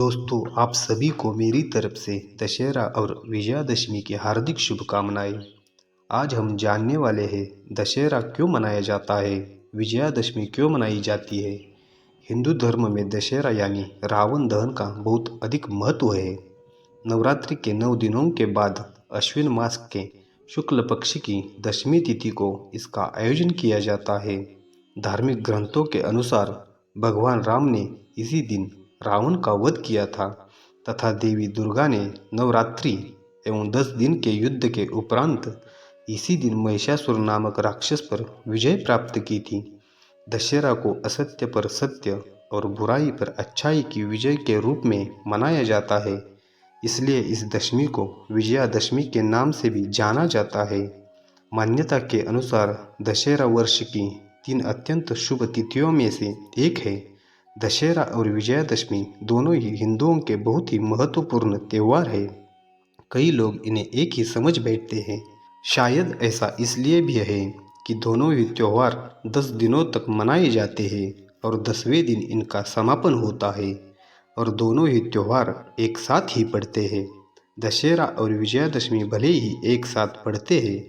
दोस्तों, आप सभी को मेरी तरफ से दशहरा और विजयादशमी की हार्दिक शुभकामनाएं। आज हम जानने वाले हैं दशहरा क्यों मनाया जाता है, विजयादशमी क्यों मनाई जाती है। हिंदू धर्म में दशहरा यानी रावण दहन का बहुत अधिक महत्व है। नवरात्रि के 9 दिनों के बाद अश्विन मास के शुक्ल पक्ष की दशमी तिथि को इसका आयोजन किया जाता है। धार्मिक ग्रंथों के अनुसार भगवान राम ने इसी दिन रावण का वध किया था तथा देवी दुर्गा ने नवरात्रि एवं 10 दिन के युद्ध के उपरांत इसी दिन महिषासुर नामक राक्षस पर विजय प्राप्त की थी। दशहरा को असत्य पर सत्य और बुराई पर अच्छाई की विजय के रूप में मनाया जाता है। इसलिए इस दशमी को विजयादशमी के नाम से भी जाना जाता है। मान्यता के अनुसार दशहरा वर्ष की 3 अत्यंत शुभ तिथियों में से एक है। दशहरा और विजयादशमी दोनों ही हिंदुओं के बहुत ही महत्वपूर्ण त्यौहार है। कई लोग इन्हें एक ही समझ बैठते हैं। शायद ऐसा इसलिए भी है कि दोनों ही त्यौहार 10 दिनों तक मनाए जाते हैं और 10वें दिन इनका समापन होता है और दोनों ही त्यौहार एक साथ ही पड़ते हैं। दशहरा और विजयादशमी भले ही एक साथ पड़ते हैं,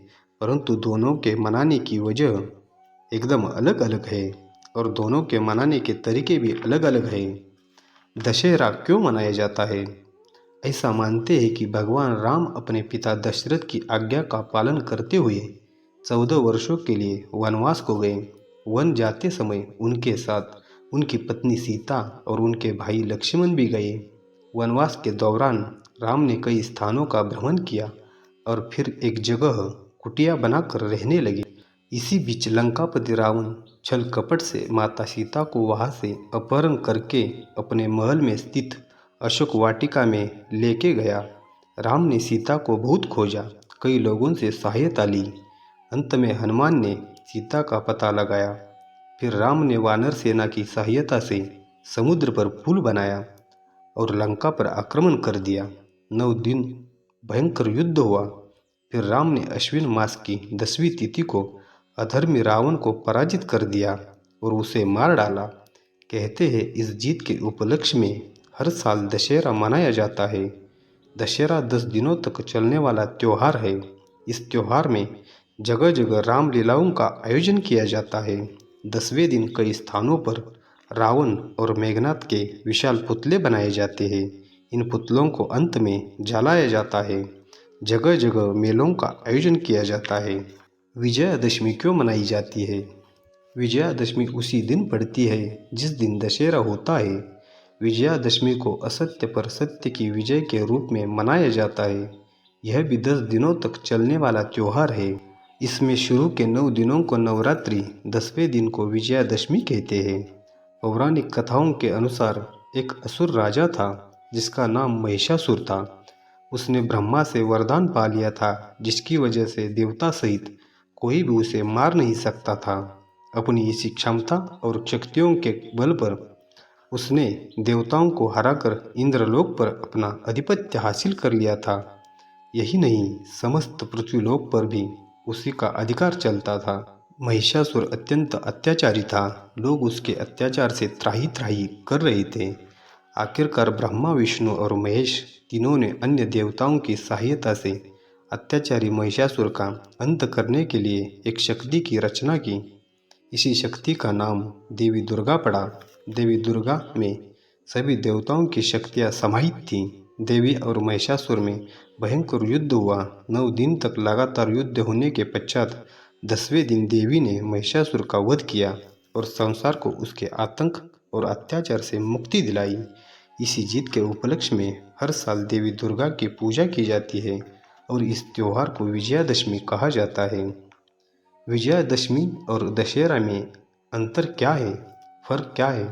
परंतु दोनों के मनाने की वजह एकदम अलग अलग है और दोनों के मनाने के तरीके भी अलग अलग हैं। दशहरा क्यों मनाया जाता है? ऐसा मानते हैं कि भगवान राम अपने पिता दशरथ की आज्ञा का पालन करते हुए 14 वर्षों के लिए वनवास को गए। वन जाते समय उनके साथ उनकी पत्नी सीता और उनके भाई लक्ष्मण भी गए। वनवास के दौरान राम ने कई स्थानों का भ्रमण किया और फिर एक जगह कुटिया बनाकर रहने लगे। इसी बीच लंकापति रावण छल कपट से माता सीता को वहां से अपहरण करके अपने महल में स्थित अशोक वाटिका में लेके गया। राम ने सीता को बहुत खोजा, कई लोगों से सहायता ली। अंत में हनुमान ने सीता का पता लगाया। फिर राम ने वानर सेना की सहायता से समुद्र पर पुल बनाया और लंका पर आक्रमण कर दिया। 9 दिन भयंकर युद्ध हुआ। फिर राम ने अश्विन मास की 10वीं तिथि को अधर्मी रावण को पराजित कर दिया और उसे मार डाला। कहते हैं इस जीत के उपलक्ष्य में हर साल दशहरा मनाया जाता है। दशहरा 10 दिनों तक चलने वाला त्यौहार है। इस त्यौहार में जगह जगह रामलीलाओं का आयोजन किया जाता है। 10वें दिन कई स्थानों पर रावण और मेघनाथ के विशाल पुतले बनाए जाते हैं। इन पुतलों को अंत में जलाया जाता है। जगह जगह मेलों का आयोजन किया जाता है। विजयादशमी क्यों मनाई जाती है? विजयादशमी उसी दिन पड़ती है जिस दिन दशहरा होता है। विजयादशमी को असत्य पर सत्य की विजय के रूप में मनाया जाता है। यह भी 10 दिनों तक चलने वाला त्यौहार है। इसमें शुरू के 9 दिनों को नवरात्रि, 10वें दिन को विजयादशमी कहते हैं। पौराणिक कथाओं के अनुसार एक असुर राजा था जिसका नाम महिषासुर था। उसने ब्रह्मा से वरदान पा लिया था जिसकी वजह से देवता सहित कोई भी उसे मार नहीं सकता था। अपनी इसी क्षमता और शक्तियों के बल पर उसने देवताओं को हराकर इंद्रलोक पर अपना आधिपत्य हासिल कर लिया था। यही नहीं, समस्त पृथ्वीलोक पर भी उसी का अधिकार चलता था। महिषासुर अत्यंत अत्याचारी था। लोग उसके अत्याचार से त्राही त्राही कर रहे थे। आखिरकार ब्रह्मा, विष्णु और महेश तीनों ने अन्य देवताओं की सहायता से अत्याचारी महिषासुर का अंत करने के लिए एक शक्ति की रचना की। इसी शक्ति का नाम देवी दुर्गा पड़ा। देवी दुर्गा में सभी देवताओं की शक्तियाँ समाहित थीं। देवी और महिषासुर में भयंकर युद्ध हुआ। 9 दिन तक लगातार युद्ध होने के पश्चात 10वें दिन देवी ने महिषासुर का वध किया और संसार को उसके आतंक और अत्याचार से मुक्ति दिलाई। इसी जीत के उपलक्ष्य में हर साल देवी दुर्गा की पूजा की जाती है और इस त्यौहार को विजयादशमी कहा जाता है। विजयादशमी और दशहरा में अंतर क्या है, फर्क क्या है?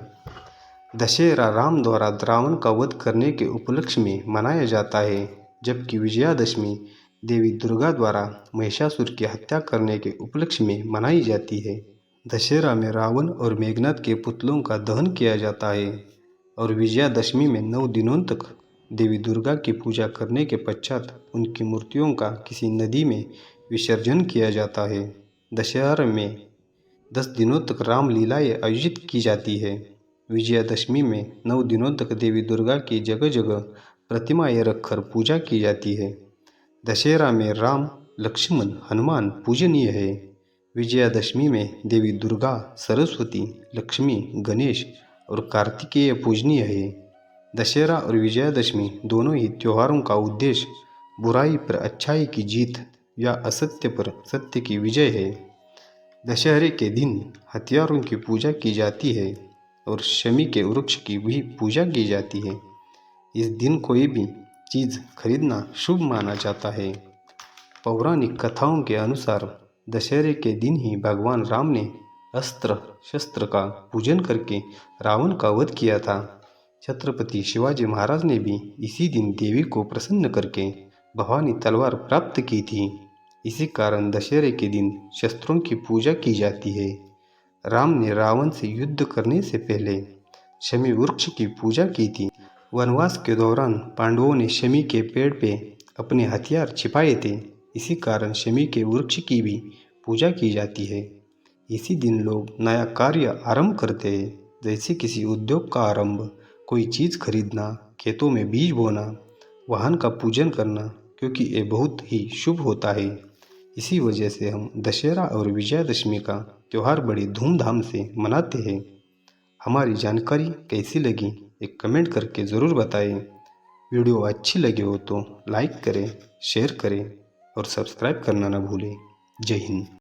दशहरा राम द्वारा रावण का वध करने के उपलक्ष्य में मनाया जाता है, जबकि विजयादशमी देवी दुर्गा द्वारा महिषासुर की हत्या करने के उपलक्ष्य में मनाई जाती है। दशहरा में रावण और मेघनाथ के पुतलों का दहन किया जाता है और विजयादशमी में 9 दिनों तक देवी दुर्गा की पूजा करने के पश्चात उनकी मूर्तियों का किसी नदी में विसर्जन किया जाता है। दशहरा में 10 दिनों तक रामलीलाएं आयोजित की जाती है। विजयादशमी में 9 दिनों तक देवी दुर्गा की जगह जगह प्रतिमाएं रखकर पूजा की जाती है। दशहरा में राम, लक्ष्मण, हनुमान पूजनीय है। विजयादशमी में देवी दुर्गा, सरस्वती, लक्ष्मी, गणेश और कार्तिकेय पूजनीय है। दशहरा और विजयादशमी दोनों ही त्योहारों का उद्देश्य बुराई पर अच्छाई की जीत या असत्य पर सत्य की विजय है। दशहरे के दिन हथियारों की पूजा की जाती है और शमी के वृक्ष की भी पूजा की जाती है। इस दिन कोई भी चीज़ खरीदना शुभ माना जाता है। पौराणिक कथाओं के अनुसार दशहरे के दिन ही भगवान राम ने अस्त्र शस्त्र का पूजन करके रावण का वध किया था। छत्रपति शिवाजी महाराज ने भी इसी दिन देवी को प्रसन्न करके भवानी तलवार प्राप्त की थी। इसी कारण दशहरे के दिन शस्त्रों की पूजा की जाती है। राम ने रावण से युद्ध करने से पहले शमी वृक्ष की पूजा की थी। वनवास के दौरान पांडवों ने शमी के पेड़ पे अपने हथियार छिपाए थे। इसी कारण शमी के वृक्ष की भी पूजा की जाती है। इसी दिन लोग नया कार्य आरंभ करते हैं, जैसे किसी उद्योग का आरंभ, कोई चीज़ खरीदना, खेतों में बीज बोना, वाहन का पूजन करना, क्योंकि ये बहुत ही शुभ होता है। इसी वजह से हम दशहरा और विजयादशमी का त्यौहार बड़ी धूमधाम से मनाते हैं। हमारी जानकारी कैसी लगी एक कमेंट करके ज़रूर बताएं। वीडियो अच्छी लगी हो तो लाइक करें, शेयर करें और सब्सक्राइब करना ना भूलें। जय हिंद।